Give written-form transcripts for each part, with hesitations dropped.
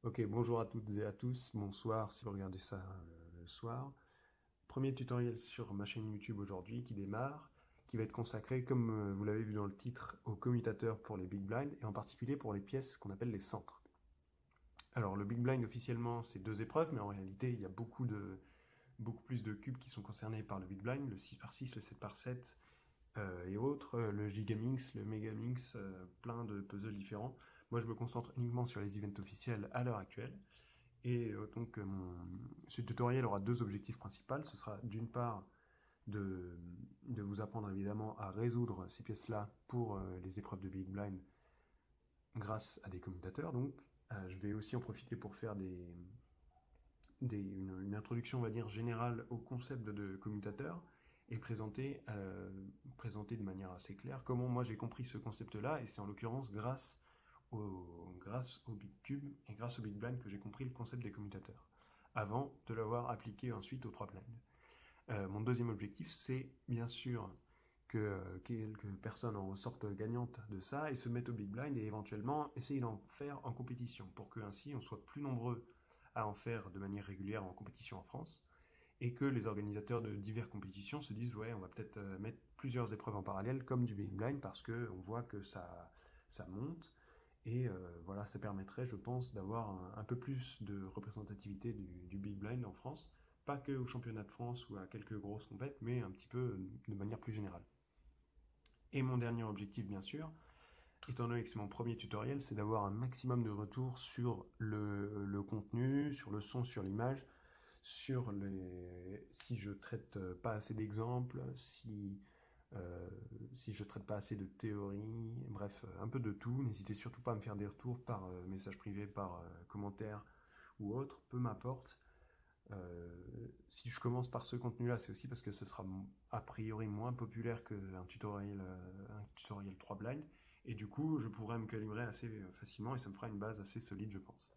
Ok, bonjour à toutes et à tous, bonsoir si vous regardez ça le soir. Premier tutoriel sur ma chaîne YouTube aujourd'hui qui démarre, qui va être consacré, comme vous l'avez vu dans le titre, aux commutateurs pour les Big Blind et en particulier pour les pièces qu'on appelle les centres. Alors le Big Blind officiellement c'est 2 épreuves, mais en réalité il y a beaucoup plus de cubes qui sont concernés par le Big Blind, le 6x6, le 7x7 et autres, le Gigaminx, le Megaminx, plein de puzzles différents. Moi je me concentre uniquement sur les events officiels à l'heure actuelle. Et ce tutoriel aura 2 objectifs principaux. Ce sera d'une part de, de vous apprendre évidemment à résoudre ces pièces-là pour les épreuves de Big Blind grâce à des commutateurs. Donc, je vais aussi en profiter pour faire une introduction, on va dire, générale au concept de commutateur et présenter de manière assez claire comment moi j'ai compris ce concept-là. Et c'est en l'occurrence grâce au Big Cube et grâce au Big Blind que j'ai compris le concept des commutateurs, avant de l'avoir appliqué ensuite aux 3 blinds. Mon deuxième objectif, c'est bien sûr que quelques personnes en sortent gagnantes de ça et se mettent au Big Blind et éventuellement essayer d'en faire en compétition pour que ainsi on soit plus nombreux à en faire de manière régulière en compétition en France et que les organisateurs de diverses compétitions se disent ouais on va peut-être mettre plusieurs épreuves en parallèle comme du Big Blind parce qu'on voit que ça monte et voilà, ça permettrait, je pense, d'avoir un peu plus de représentativité du Big Blind en France, pas que au championnat de France ou à quelques grosses compètes, mais un petit peu de manière plus générale. Et mon dernier objectif, bien sûr, étant donné que c'est mon premier tutoriel, c'est d'avoir un maximum de retours sur le contenu, sur le son, sur l'image, sur si je traite pas assez d'exemples, euh, si je traite pas assez de théorie, bref, un peu de tout. N'hésitez surtout pas à me faire des retours par message privé, par commentaire ou autre, peu m'importe. Si je commence par ce contenu-là, c'est aussi parce que ce sera a priori moins populaire qu'un tutoriel 3 blind, et du coup, je pourrais me calibrer assez facilement et ça me fera une base assez solide, je pense.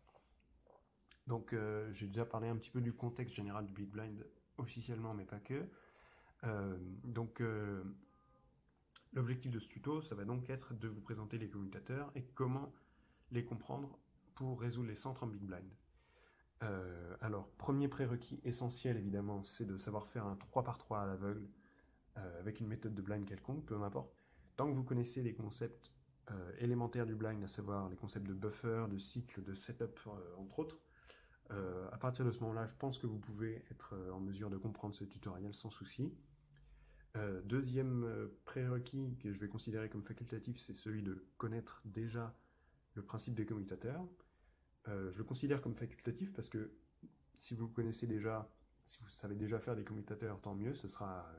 Donc, j'ai déjà parlé un petit peu du contexte général du Big Blind officiellement, mais pas que. Donc, l'objectif de ce tuto, ça va donc être de vous présenter les commutateurs et comment les comprendre pour résoudre les centres en Big Blind. Alors, premier prérequis essentiel, évidemment, c'est de savoir faire un 3 par 3 à l'aveugle avec une méthode de blind quelconque, peu m'importe. Tant que vous connaissez les concepts élémentaires du blind, à savoir les concepts de buffer, de cycle, de setup, entre autres, à partir de ce moment-là, je pense que vous pouvez être en mesure de comprendre ce tutoriel sans souci. Deuxième prérequis que je vais considérer comme facultatif, c'est celui de connaître déjà le principe des commutateurs. Je le considère comme facultatif parce que si vous connaissez déjà, si vous savez déjà faire des commutateurs, tant mieux, ce sera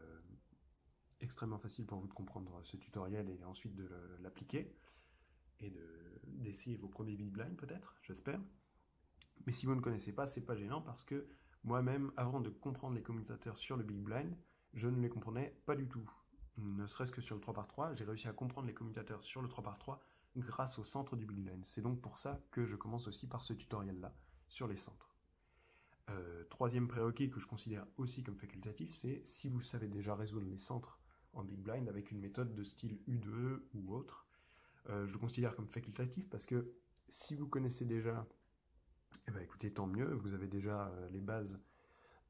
extrêmement facile pour vous de comprendre ce tutoriel et ensuite de l'appliquer et d'essayer vos premiers Big Blind peut-être, j'espère. Mais si vous ne connaissez pas, c'est pas gênant parce que moi-même, avant de comprendre les commutateurs sur le Big Blind, je ne les comprenais pas du tout. Ne serait-ce que sur le 3 par 3, j'ai réussi à comprendre les commutateurs sur le 3 par 3 grâce au centre du Big Blind. C'est donc pour ça que je commence aussi par ce tutoriel-là sur les centres. Troisième prérequis que je considère aussi comme facultatif, c'est si vous savez déjà résoudre les centres en Big Blind avec une méthode de style U2 ou autre. Je le considère comme facultatif parce que si vous connaissez déjà, eh ben, écoutez, tant mieux, vous avez déjà les bases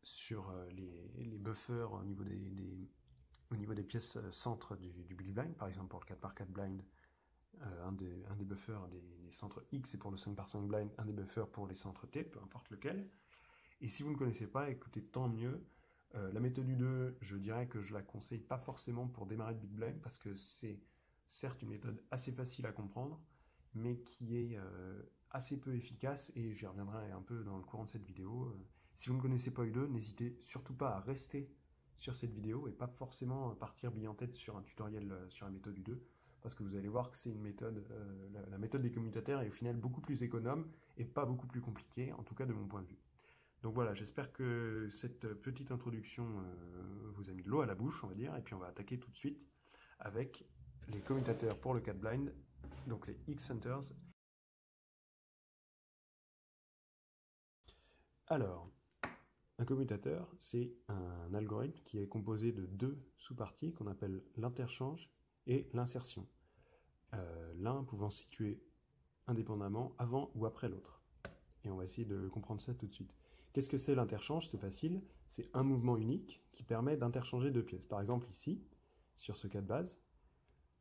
sur les buffers au niveau des pièces centres du Big Blind, par exemple pour le 4x4 blind, un des buffers des centres X et pour le 5x5 blind, un des buffers pour les centres T, peu importe lequel. Et si vous ne connaissez pas, écoutez, tant mieux. La méthode U2, je dirais que je la conseille pas forcément pour démarrer le Big Blind parce que c'est certes une méthode assez facile à comprendre, mais qui est assez peu efficace et j'y reviendrai un peu dans le courant de cette vidéo. Si vous ne connaissez pas U2, n'hésitez surtout pas à rester sur cette vidéo et pas forcément partir bille en tête sur un tutoriel sur la méthode U2 parce que vous allez voir que c'est une méthode, la méthode des commutateurs est au final beaucoup plus économe et pas beaucoup plus compliquée, en tout cas de mon point de vue. Donc voilà, j'espère que cette petite introduction vous a mis de l'eau à la bouche, on va dire, et puis on va attaquer tout de suite avec les commutateurs pour le 4 blind, donc les X-centers. Alors, un commutateur, c'est un algorithme qui est composé de 2 sous-parties qu'on appelle l'interchange et l'insertion. L'un pouvant se situer indépendamment avant ou après l'autre. et on va essayer de comprendre ça tout de suite. Qu'est-ce que c'est l'interchange? C'est facile, c'est un mouvement unique qui permet d'interchanger deux pièces. Par exemple ici, sur ce cas de base,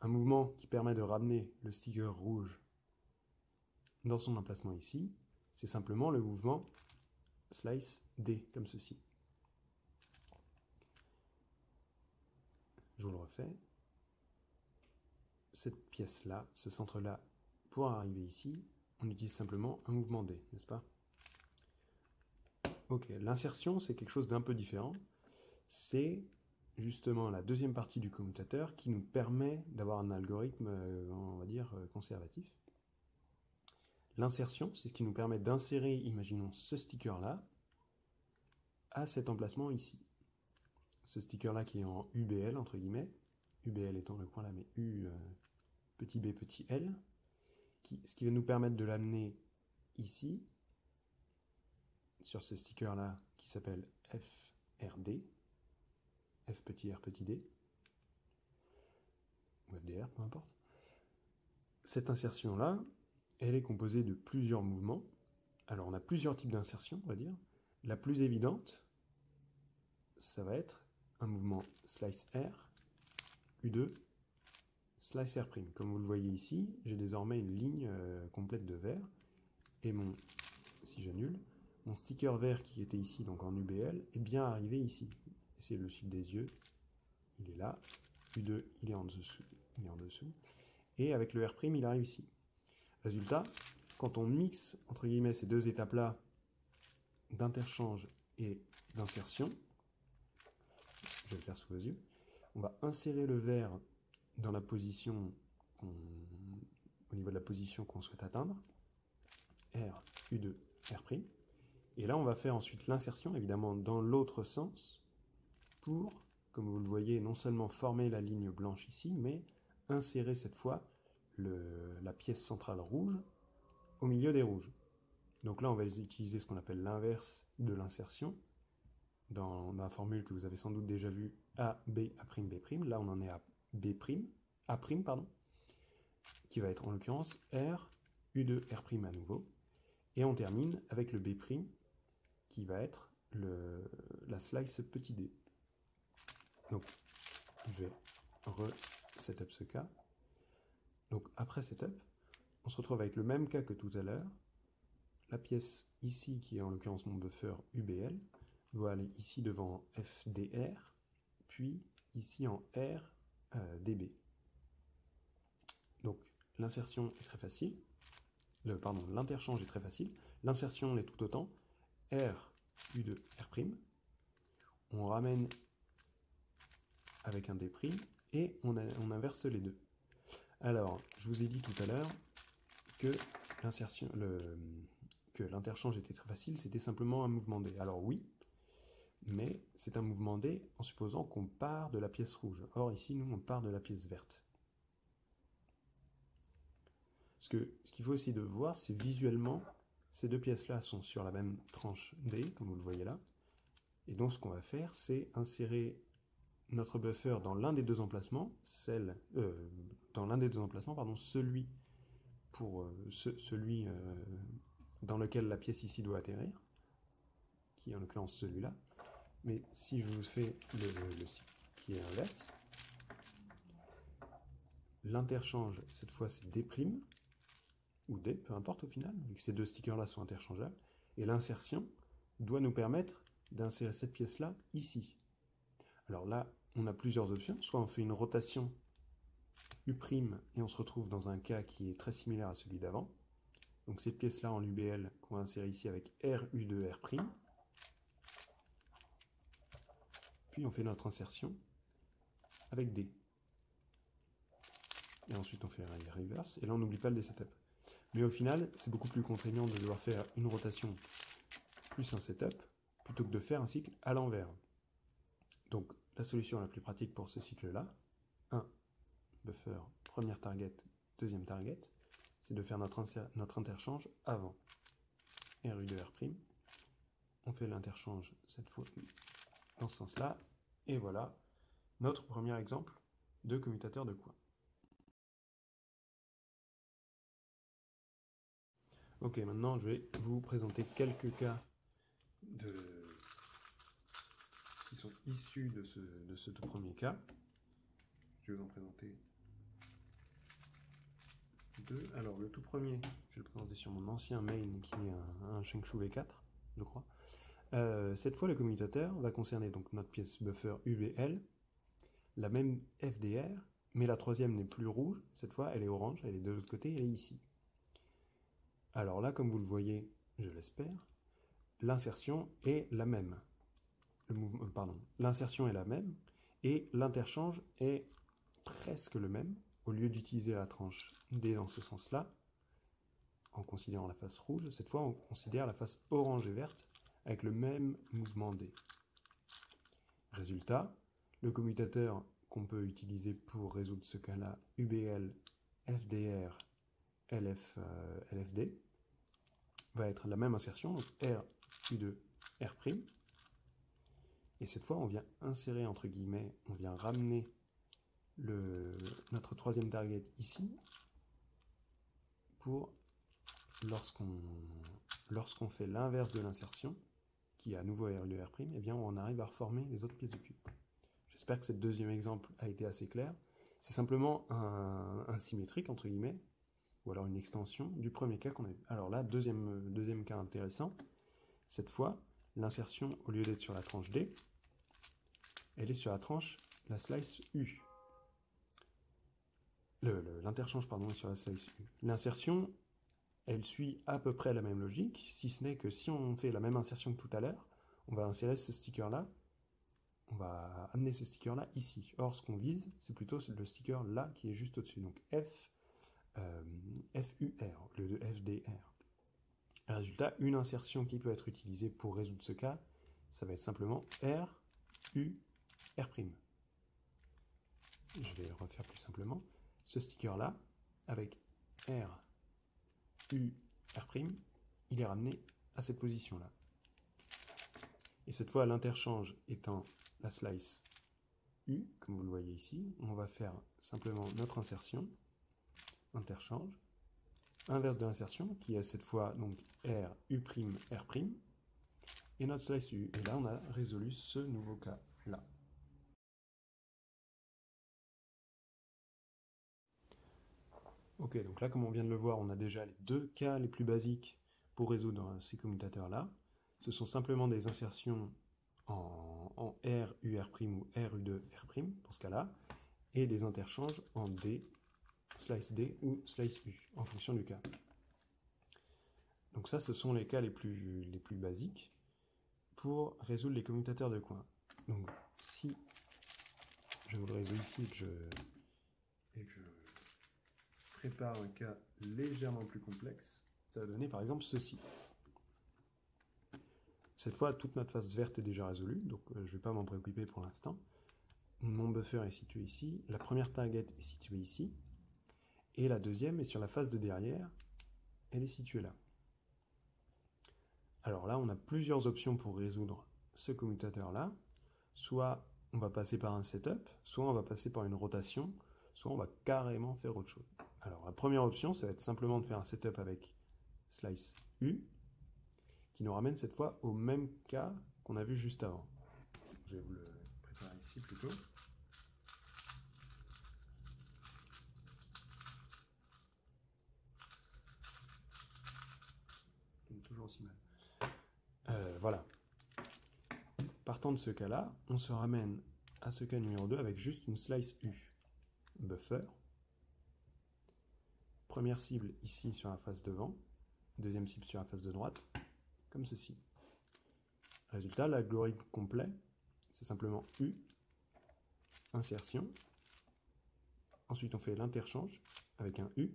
un mouvement qui permet de ramener le sticker rouge dans son emplacement ici, c'est simplement le mouvement slice D, comme ceci. Je vous le refais. Cette pièce-là, ce centre-là, pour arriver ici, on utilise simplement un mouvement D, n'est-ce pas? Ok, l'insertion, c'est quelque chose d'un peu différent. C'est justement la deuxième partie du commutateur qui nous permet d'avoir un algorithme, on va dire, conservatif. L'insertion, c'est ce qui nous permet d'insérer, imaginons, ce sticker-là à cet emplacement ici. Ce sticker-là qui est en UBL, entre guillemets, UBL étant le coin là, mais U, petit b, petit l, ce qui va nous permettre de l'amener ici, sur ce sticker-là qui s'appelle FRD, F petit r petit d, ou FDR, peu importe. Cette insertion-là, elle est composée de plusieurs mouvements. Alors on a plusieurs types d'insertion, on va dire. La plus évidente, ça va être un mouvement slice R, U2, slice R'. Comme vous le voyez ici, j'ai désormais une ligne complète de vert. Et si j'annule, mon sticker vert qui était ici, donc en UBL, est bien arrivé ici. Essayez de le suivre des yeux. Il est là. U2, il est en dessous. Et avec le R', il arrive ici. Résultat, quand on mixe, entre guillemets, ces deux étapes-là d'interchange et d'insertion, je vais le faire sous vos yeux, on va insérer le vert dans la position, au niveau de la position qu'on souhaite atteindre, R, U2, R', et là on va faire ensuite l'insertion, évidemment dans l'autre sens, pour, comme vous le voyez, non seulement former la ligne blanche ici, mais insérer cette fois la pièce centrale rouge au milieu des rouges. Donc là on va utiliser ce qu'on appelle l'inverse de l'insertion, dans la formule que vous avez sans doute déjà vue, A, B, A', B', là on en est à B', A', pardon, qui va être en l'occurrence R, U2, R' à nouveau, et on termine avec le B', qui va être la slice petit d. Donc je vais re-setup ce cas. Donc après setup, on se retrouve avec le même cas que tout à l'heure. La pièce ici, qui est en l'occurrence mon buffer UBL, va aller ici devant FDR, puis ici en RDB. Donc l'insertion est très facile, l'interchange est très facile, l'insertion l'est tout autant, R, U2, R', on ramène avec un D', et on inverse les deux. Alors, je vous ai dit tout à l'heure que l'interchange était très facile, c'était simplement un mouvement D. Alors oui, mais c'est un mouvement D en supposant qu'on part de la pièce rouge. Or ici, nous, on part de la pièce verte. Ce qu'il faut essayer de voir, c'est visuellement, ces deux pièces-là sont sur la même tranche D, comme vous le voyez là. Et donc ce qu'on va faire, c'est insérer notre buffer dans l'un des deux emplacements, celui dans lequel la pièce ici doit atterrir, qui est en l'occurrence celui-là. Mais si je vous fais le cycle qui est inverse, l'interchange, cette fois c'est D', ou D, peu importe au final, vu que ces deux stickers-là sont interchangeables, et l'insertion doit nous permettre d'insérer cette pièce-là ici. Alors là, on a plusieurs options, soit on fait une rotation U' et on se retrouve dans un cas qui est très similaire à celui d'avant. Donc cette pièce-là en UBL qu'on va insérer ici avec R, U2, R'. Puis on fait notre insertion avec D. Et ensuite on fait un reverse, et là on n'oublie pas le setup. Mais au final, c'est beaucoup plus contraignant de devoir faire une rotation plus un setup, plutôt que de faire un cycle à l'envers. Donc la solution la plus pratique pour ce cycle-là, 1, buffer, première target, deuxième target, c'est de faire notre interchange avant. RU2, R', on fait l'interchange cette fois dans ce sens-là, et voilà notre premier exemple de commutateur de coin. Ok, maintenant je vais vous présenter quelques cas qui sont issus de ce tout premier cas. Je vais vous en présenter deux. Alors le tout premier, je vais le présenter sur mon ancien main qui est un Shengshu V4, je crois. Cette fois, le commutateur va concerner donc notre pièce buffer UBL, la même FDR, mais la troisième n'est plus rouge, cette fois elle est orange, elle est de l'autre côté, elle est ici. Alors là, comme vous le voyez, je l'espère, l'insertion est la même. L'insertion est la même et l'interchange est presque le même. Au lieu d'utiliser la tranche D dans ce sens-là, en considérant la face rouge, cette fois on considère la face orange et verte avec le même mouvement D. Résultat, le commutateur qu'on peut utiliser pour résoudre ce cas-là, UBL, FDR, LFD, va être la même insertion, donc R, U2, R'. Et cette fois, on vient insérer, entre guillemets, on vient ramener notre troisième target ici, pour, lorsqu'on fait l'inverse de l'insertion, qui est à nouveau R2, R', eh bien on arrive à reformer les autres pièces du cube. J'espère que ce deuxième exemple a été assez clair. C'est simplement un symétrique, entre guillemets, ou alors une extension du premier cas qu'on a vu. Alors là, deuxième cas intéressant, cette fois, l'insertion, au lieu d'être sur la tranche D, elle est sur la tranche, la slice U. L'interchange, pardon, est sur la slice U. L'insertion, elle suit à peu près la même logique, si ce n'est que si on fait la même insertion que tout à l'heure, on va insérer ce sticker-là, on va amener ce sticker-là ici. Or, ce qu'on vise, c'est plutôt le sticker là qui est juste au-dessus. Donc FUR, au lieu de FDR. Résultat, une insertion qui peut être utilisée pour résoudre ce cas, ça va être simplement R, U, R'. Je vais refaire plus simplement. Ce sticker-là, avec R, U, R', il est ramené à cette position-là. Et cette fois, l'interchange étant la slice U, comme vous le voyez ici, on va faire simplement notre insertion, interchange, inverse de l'insertion, qui est cette fois donc R, U', R', et notre slice U. Et là, on a résolu ce nouveau cas-là. Ok, donc là, comme on vient de le voir, on a déjà les deux cas les plus basiques pour résoudre ces commutateurs-là. Ce sont simplement des insertions en R, U, R' ou R, U2, R', dans ce cas-là, et des interchanges en D, slice D ou slice U, en fonction du cas. Donc ça, ce sont les cas les plus basiques pour résoudre les commutateurs de coin. Donc si je vous le résous ici et que je prépare un cas légèrement plus complexe, ça va donner par exemple ceci. Cette fois, toute notre face verte est déjà résolue, donc je ne vais pas m'en préoccuper pour l'instant. Mon buffer est situé ici, la première target est située ici, et la deuxième est sur la face de derrière, elle est située là. Alors là, on a plusieurs options pour résoudre ce commutateur-là. Soit on va passer par un setup, soit on va passer par une rotation, soit on va carrément faire autre chose. Alors la première option, ça va être simplement de faire un setup avec slice U, qui nous ramène cette fois au même cas qu'on a vu juste avant. Je vais vous le préparer ici plutôt. Toujours aussi mal. Voilà. Partant de ce cas-là, on se ramène à ce cas numéro 2 avec juste une slice U. Buffer. Première cible ici sur la face devant, deuxième cible sur la face de droite, comme ceci. Résultat, l'algorithme complet, c'est simplement U, insertion. Ensuite, on fait l'interchange avec un U.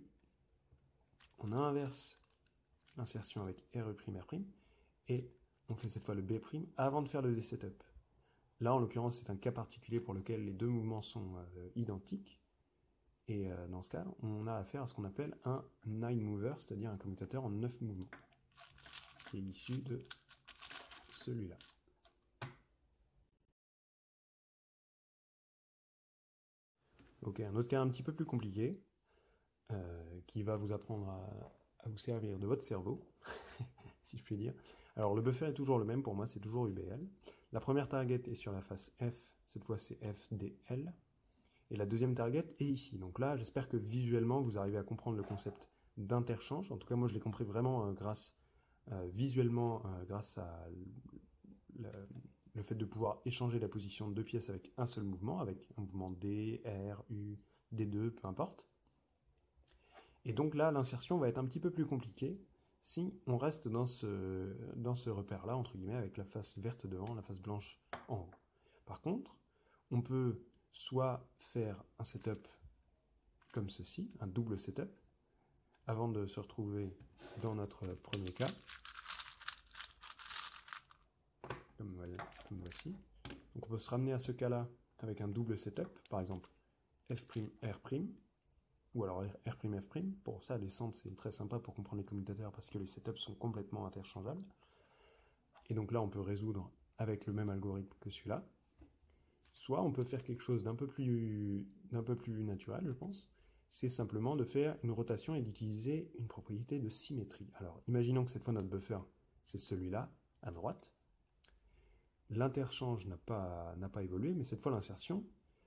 On inverse l'insertion avec RE', R', et on fait cette fois le B' avant de faire le D-setup. Là, en l'occurrence, c'est un cas particulier pour lequel les deux mouvements sont identiques. Et dans ce cas, on a affaire à ce qu'on appelle un 9 mover, c'est-à-dire un commutateur en 9 mouvements, qui est issu de celui-là. Ok, un autre cas un petit peu plus compliqué, qui va vous apprendre à vous servir de votre cerveau, si je puis dire. Alors le buffer est toujours le même, pour moi c'est toujours UBL. La première target est sur la face F, cette fois c'est FDL. Et la deuxième target est ici. Donc là, j'espère que visuellement, vous arrivez à comprendre le concept d'interchange. En tout cas, moi, je l'ai compris vraiment visuellement, grâce à le fait de pouvoir échanger la position de deux pièces avec un seul mouvement, avec un mouvement D, R, U, D2, peu importe. Et donc là, l'insertion va être un petit peu plus compliquée si on reste dans ce repère-là, entre guillemets, avec la face verte devant, la face blanche en haut. Par contre, on peut soit faire un setup comme ceci, un double setup, avant de se retrouver dans notre premier cas, comme voici. Donc on peut se ramener à ce cas-là avec un double setup, par exemple F', ou alors R', F'. Pour ça, les centres, c'est très sympa pour comprendre les commutateurs parce que les setups sont complètement interchangeables. Et donc là, on peut résoudre avec le même algorithme que celui-là. Soit on peut faire quelque chose d'un peu plus naturel, je pense. C'est simplement de faire une rotation et d'utiliser une propriété de symétrie. Alors, imaginons que cette fois notre buffer, c'est celui-là, à droite. L'interchange n'a pas évolué, mais cette fois l'insertion,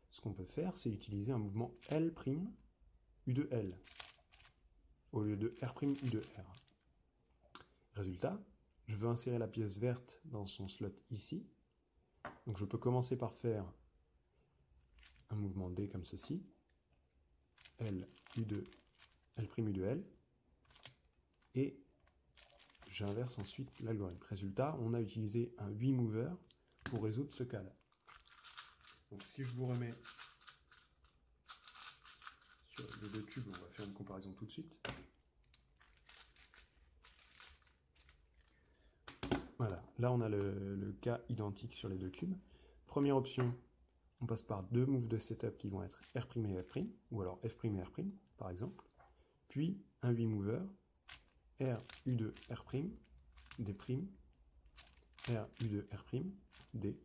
ce qu'on peut faire, c'est utiliser un mouvement L', U de L, au lieu de R', U de R. Résultat, je veux insérer la pièce verte dans son slot ici. Donc je peux commencer par faire un mouvement D comme ceci, L', U de L', et j'inverse ensuite l'algorithme. Résultat, on a utilisé un 8 mover pour résoudre ce cas-là. Donc si je vous remets sur les deux cubes, on va faire une comparaison tout de suite. Voilà, là on a le cas identique sur les deux cubes. Première option, on passe par deux moves de setup qui vont être R' et F', ou alors F' et R', par exemple. Puis un 8 mover, R, U de R', D', R, U de R', D.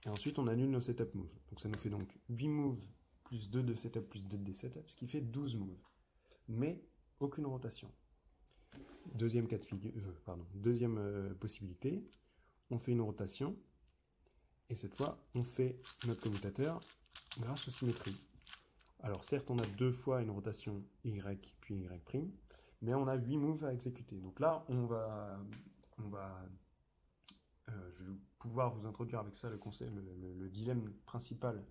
Et ensuite on annule nos setup moves. Donc ça nous fait donc 8 moves plus 2 de setup plus 2 de setup, ce qui fait 12 moves. Mais aucune rotation. Deuxième cas de figure, deuxième possibilité, on fait une rotation, et cette fois, on fait notre commutateur grâce aux symétries. Alors certes, on a deux fois une rotation Y puis Y', mais on a 8 moves à exécuter. Donc là, je vais pouvoir vous introduire avec ça le dilemme principal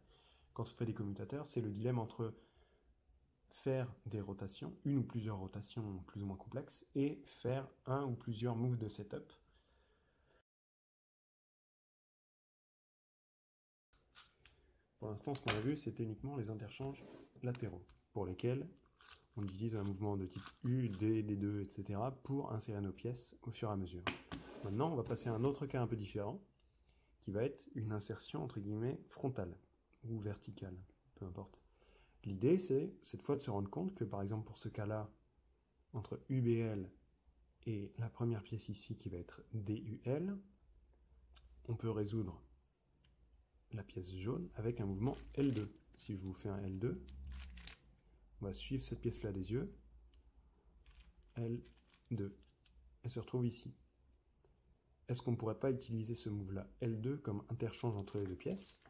quand on fait des commutateurs, c'est le dilemme entre faire des rotations, une ou plusieurs rotations plus ou moins complexes, et faire un ou plusieurs moves de setup. Pour l'instant, ce qu'on a vu, c'était uniquement les interchanges latéraux, pour lesquels on utilise un mouvement de type U, D, D2, etc. pour insérer nos pièces au fur et à mesure. Maintenant, on va passer à un autre cas un peu différent, qui va être une insertion, entre guillemets, frontale, ou verticale, peu importe. L'idée, c'est cette fois de se rendre compte que, par exemple, pour ce cas-là, entre UBL et la première pièce ici, qui va être DUL, on peut résoudre la pièce jaune avec un mouvement L2. Si je vous fais un L2, on va suivre cette pièce-là des yeux, L2, elle se retrouve ici. Est-ce qu'on ne pourrait pas utiliser ce move-là, L2, comme interchange entre les deux pièces,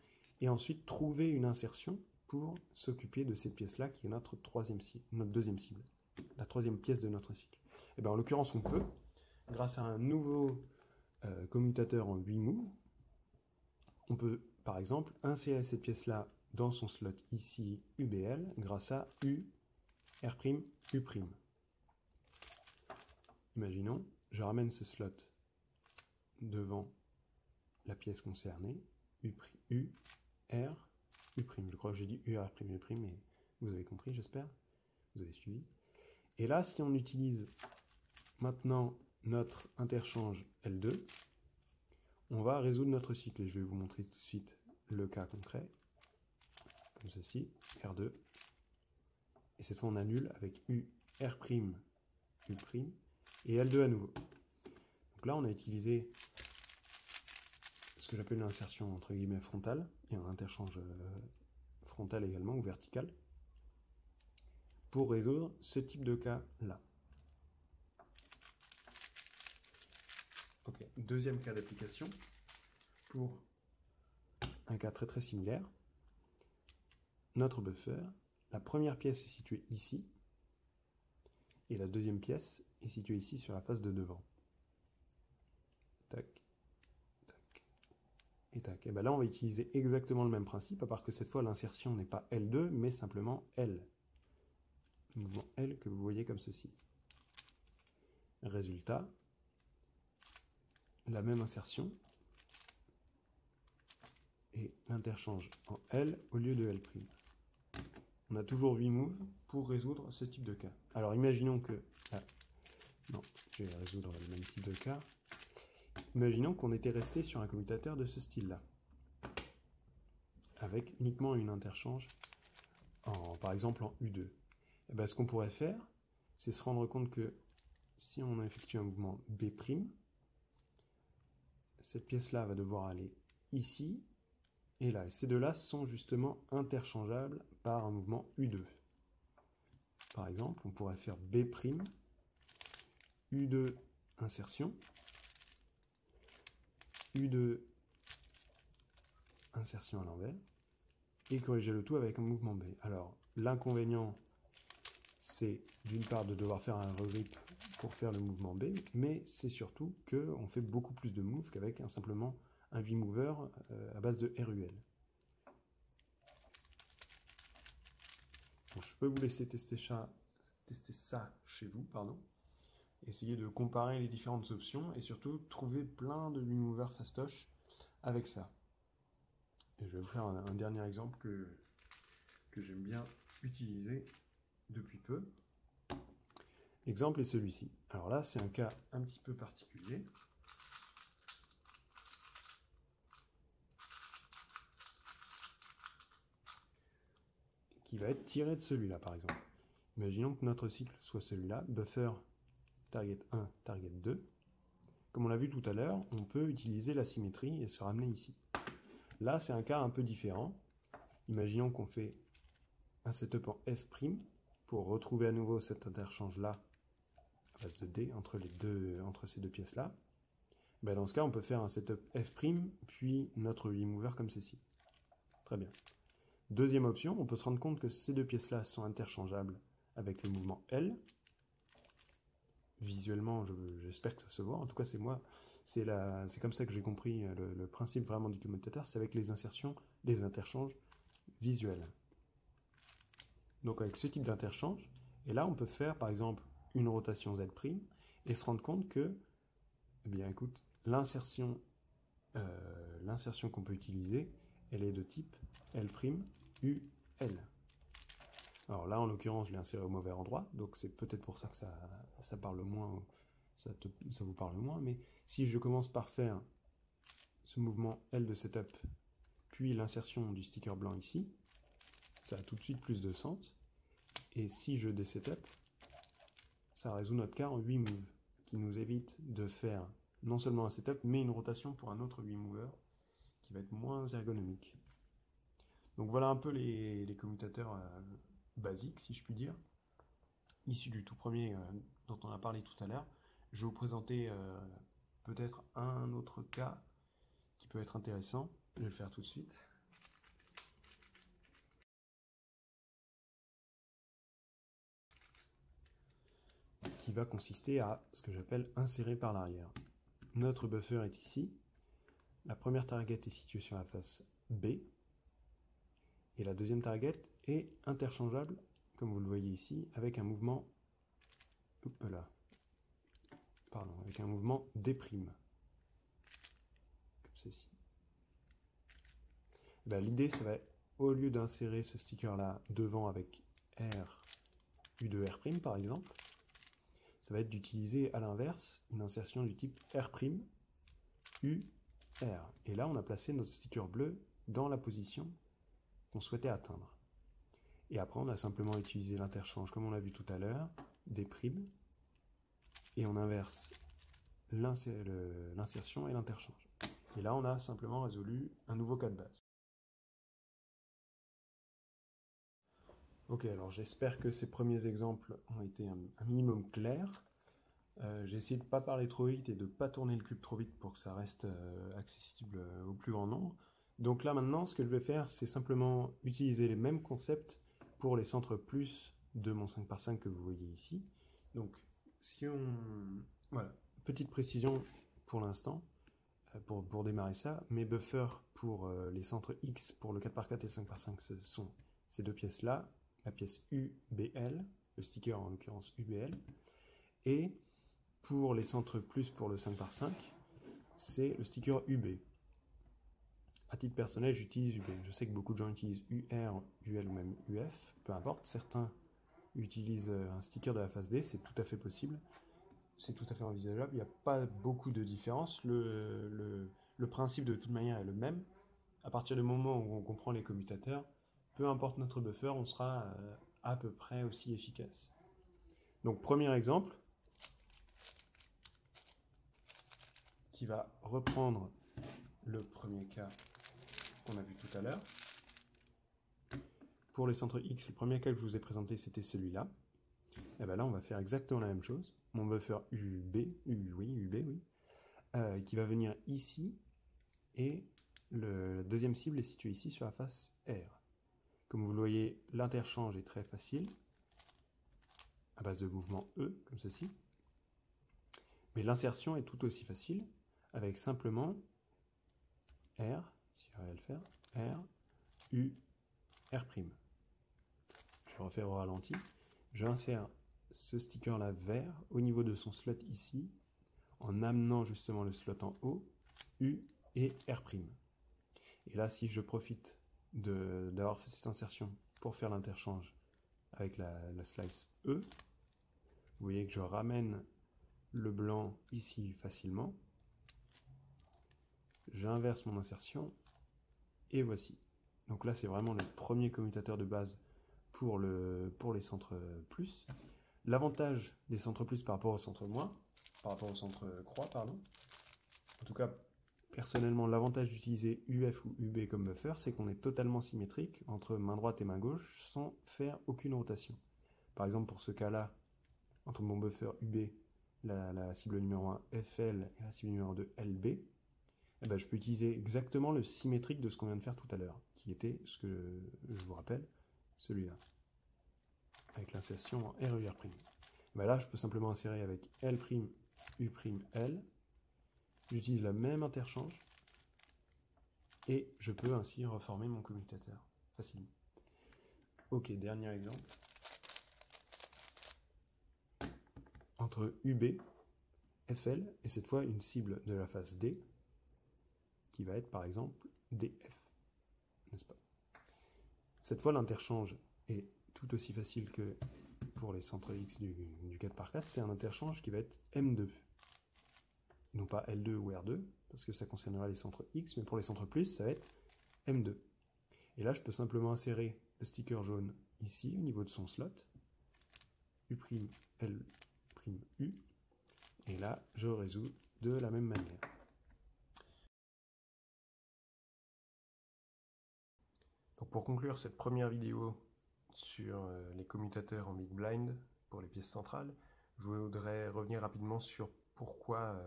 et ensuite trouver une insertion pour s'occuper de cette pièce-là, qui est notre deuxième cible, la troisième pièce de notre cycle? Et bien, en l'occurrence, on peut, grâce à un nouveau commutateur en 8 moves, on peut, par exemple, insérer cette pièce-là dans son slot ici, UBL, grâce à U, R', U'. Imaginons, je ramène ce slot devant la pièce concernée, U, R, U'. Je crois que j'ai dit U, R', U', mais vous avez compris, j'espère. Vous avez suivi. Et là, si on utilise maintenant notre interchange L2, on va résoudre notre cycle. Et je vais vous montrer tout de suite le cas concret, comme ceci, R2. Et cette fois, on annule avec U, R', U', et L2 à nouveau. Donc là, on a utilisé ce que j'appelle une insertion entre guillemets frontale, et un interchange frontal également, ou vertical, pour résoudre ce type de cas-là. deuxième cas d'application pour un cas très similaire. Notre buffer, la première pièce est située ici, et la deuxième pièce est située ici sur la face de devant. Tac, tac, et tac. Et bien là, on va utiliser exactement le même principe, à part que cette fois, l'insertion n'est pas L2, mais simplement L. Le mouvement L que vous voyez comme ceci. Résultat, la même insertion, et l'interchange en L au lieu de L'. On a toujours 8 moves pour résoudre ce type de cas. Alors imaginons que... non, je vais résoudre le même type de cas. Imaginons qu'on était resté sur un commutateur de ce style-là, avec uniquement une interchange, par exemple en U2. Et bien, ce qu'on pourrait faire, c'est se rendre compte que si on effectue un mouvement B', cette pièce-là va devoir aller ici, et là. Et ces deux-là sont justement interchangeables par un mouvement U2. Par exemple, on pourrait faire B', U2 insertion, U2 insertion à l'envers, et corriger le tout avec un mouvement B. Alors, l'inconvénient, c'est d'une part de devoir faire un regrip pour faire le mouvement B, mais c'est surtout qu'on fait beaucoup plus de moves qu'avec simplement un 8 mover à base de RUL. Donc, je peux vous laisser tester ça chez vous, essayer de comparer les différentes options et surtout trouver plein de 8 movers fastoche avec ça. Et je vais vous faire un dernier exemple que j'aime bien utiliser depuis peu. L'exemple est celui-ci. Alors là, c'est un cas un petit peu particulier. Qui va être tiré de celui-là, par exemple. Imaginons que notre cycle soit celui-là, buffer target 1, target 2. Comme on l'a vu tout à l'heure, on peut utiliser la symétrie et se ramener ici. Là, c'est un cas un peu différent. Imaginons qu'on fait un setup en F' pour retrouver à nouveau cet interchange-là à base de D entre ces deux pièces-là. Ben dans ce cas, on peut faire un setup F', puis notre 8 mover comme ceci. Très bien. Deuxième option, on peut se rendre compte que ces deux pièces-là sont interchangeables avec le mouvement L. Visuellement, j'espère que ça se voit. En tout cas, c'est moi. C'est comme ça que j'ai compris le principe vraiment du commutateur, c'est avec les insertions, les interchanges visuels. Donc avec ce type d'interchange, et là on peut faire par exemple une rotation Z' et se rendre compte que, eh bien écoute, l'insertion qu'on peut utiliser, elle est de type L', U, L. Alors là, en l'occurrence, je l'ai inséré au mauvais endroit, donc c'est peut-être pour ça que ça parle moins, ça vous parle moins, mais si je commence par faire ce mouvement L de setup, puis l'insertion du sticker blanc ici, ça a tout de suite plus de sens, et si je désetup, ça résout notre cas en 8 moves, qui nous évite de faire non seulement un setup, mais une rotation pour un autre 8 mover, qui va être moins ergonomique. Donc voilà un peu les commutateurs basiques, si je puis dire, issus du tout premier dont on a parlé tout à l'heure. Je vais vous présenter peut-être un autre cas qui peut être intéressant. Je vais le faire tout de suite. Qui va consister à ce que j'appelle insérer par l'arrière. Notre buffer est ici. La première target est située sur la face B. Et la deuxième target est interchangeable, comme vous le voyez ici, avec un mouvement avec un mouvement D', comme ceci. L'idée, ça va, au lieu d'insérer ce sticker-là devant avec R, U2R', par exemple, ça va être d'utiliser à l'inverse une insertion du type R', U, R. Et là, on a placé notre sticker bleu dans la position qu'on souhaitait atteindre. Et après, on a simplement utilisé l'interchange, comme on l'a vu tout à l'heure, D', et on inverse l'insertion et l'interchange. Et là, on a simplement résolu un nouveau cas de base. Ok, alors j'espère que ces premiers exemples ont été un minimum clairs. J'ai essayé de ne pas parler trop vite et de ne pas tourner le cube trop vite pour que ça reste accessible au plus grand nombre. Donc là maintenant, ce que je vais faire, c'est simplement utiliser les mêmes concepts pour les centres plus de mon 5x5 que vous voyez ici. Donc si on... Voilà, petite précision pour l'instant, pour démarrer ça. Mes buffers pour les centres X pour le 4x4 et le 5x5, ce sont ces deux pièces-là, la pièce UBL, le sticker en l'occurrence UBL, et pour les centres plus pour le 5x5, c'est le sticker UB. À titre personnel, j'utilise UB. Je sais que beaucoup de gens utilisent UR, UL ou même UF, peu importe. Certains utilisent un sticker de la phase D, c'est tout à fait possible. C'est tout à fait envisageable. Il n'y a pas beaucoup de différence. Le principe de toute manière est le même. À partir du moment où on comprend les commutateurs, peu importe notre buffer, on sera à peu près aussi efficace. Donc premier exemple, qui va reprendre le premier cas qu'on a vu tout à l'heure. Pour les centres X, le premier cas que je vous ai présenté, c'était celui-là. Et bien là, on va faire exactement la même chose. Mon buffer UB, qui va venir ici, et la deuxième cible est située ici sur la face R. Comme vous le voyez, l'interchange est très facile, à base de mouvement E, comme ceci. Mais l'insertion est tout aussi facile, avec simplement R, si j'arrive à le faire, R, U, R'. Je vais refaire au ralenti. J'insère ce sticker-là vert au niveau de son slot ici, en amenant justement le slot en haut, U et R'. Et là, si je profite d'avoir fait cette insertion pour faire l'interchange avec la slice E, vous voyez que je ramène le blanc ici facilement. J'inverse mon insertion et voici. Donc là, c'est vraiment le premier commutateur de base pour les centres plus. L'avantage des centres plus par rapport au centre moins, par rapport au centre croix, pardon, en tout cas, personnellement, l'avantage d'utiliser UF ou UB comme buffer, c'est qu'on est totalement symétrique entre main droite et main gauche sans faire aucune rotation. Par exemple, pour ce cas-là, entre mon buffer UB, la cible numéro 1 FL et la cible numéro 2 LB, eh ben, je peux utiliser exactement le symétrique de ce qu'on vient de faire tout à l'heure, qui était, ce que je vous rappelle, celui-là, avec l'insertion en RUR'. Ben là, je peux simplement insérer avec L', U', L. J'utilise la même interchange et je peux ainsi reformer mon commutateur facilement. Ok, dernier exemple. Entre UB, FL et cette fois une cible de la face D qui va être par exemple DF, n'est-ce pas? Cette fois, l'interchange est tout aussi facile que pour les centres X du 4x4, c'est un interchange qui va être M2. Non pas L2 ou R2, parce que ça concernera les centres X, mais pour les centres plus, ça va être M2. Et là, je peux simplement insérer le sticker jaune ici, au niveau de son slot, U', L', U, et là, je résous de la même manière. Donc pour conclure cette première vidéo sur les commutateurs en Big Blind pour les pièces centrales, je voudrais revenir rapidement sur pourquoi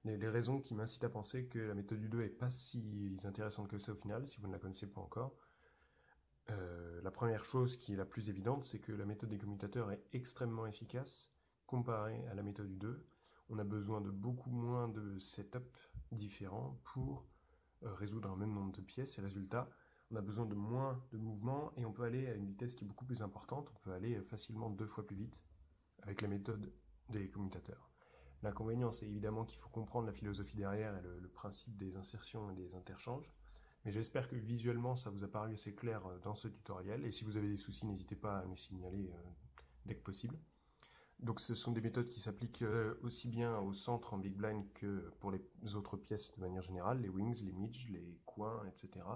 les raisons qui m'incitent à penser que la méthode U2 n'est pas si intéressante que ça au final, si vous ne la connaissez pas encore. La première chose qui est la plus évidente, c'est que la méthode des commutateurs est extrêmement efficace comparée à la méthode U2. On a besoin de beaucoup moins de setup différents pour résoudre un même nombre de pièces et résultat, on a besoin de moins de mouvements et on peut aller à une vitesse qui est beaucoup plus importante. On peut aller facilement 2 fois plus vite avec la méthode des commutateurs. L'inconvénient, c'est évidemment qu'il faut comprendre la philosophie derrière et le principe des insertions et des interchanges. Mais j'espère que visuellement, ça vous a paru assez clair dans ce tutoriel. Et si vous avez des soucis, n'hésitez pas à me signaler dès que possible. Donc ce sont des méthodes qui s'appliquent aussi bien au centre en Big Blind que pour les autres pièces de manière générale, les wings, les midges, les coins, etc.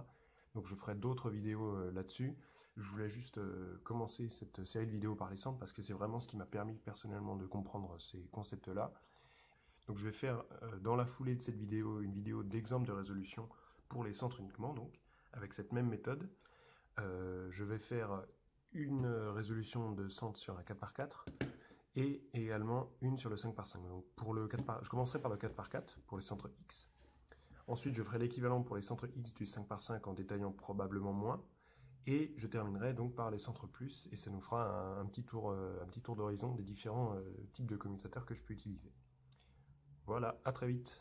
Donc je ferai d'autres vidéos là-dessus. Je voulais juste commencer cette série de vidéos par les centres parce que c'est vraiment ce qui m'a permis personnellement de comprendre ces concepts-là. Donc je vais faire dans la foulée de cette vidéo une vidéo d'exemple de résolution pour les centres uniquement, donc avec cette même méthode. Je vais faire une résolution de centre sur un 4x4 et également une sur le 5 par 5. Donc pour le 4 je commencerai par le 4 par 4 pour les centres X. Ensuite, je ferai l'équivalent pour les centres X du 5 par 5 en détaillant probablement moins. Et je terminerai donc par les centres plus, et ça nous fera un petit tour d'horizon des différents types de commutateurs que je peux utiliser. Voilà, à très vite.